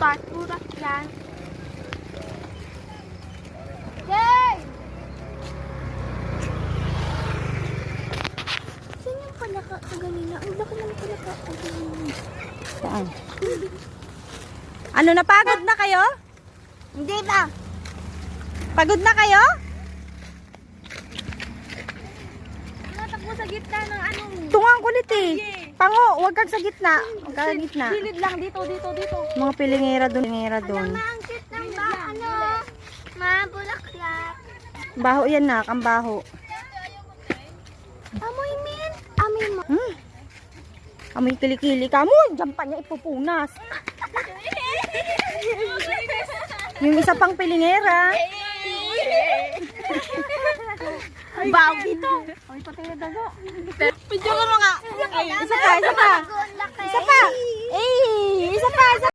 Tulak yan. Yay! Saan yung palaka kaganina? Ang laki ng palaka kaganina. Saan? Ano, napagod na kayo? Hindi ba? Pagod na kayo? Natakbo sa gitna ng ano. Tungang kulit eh. Pango, huwag kang sa gitna. Huwag kang sa gitna. Silid lang dito. Mga pilingera doon. Ang cute ng ba? Ano? Mabulaklak. Baho yan nak, ang baho. Amoy min. Amoy mo. Amoy kilikili ka mo. Diyan pa niya ipupunas. Yung isa pang pilingera. Baw dito. Ay, patay na daga. Pidyo ka mo nga. Isa pa. Isa pa. Eh, isa pa.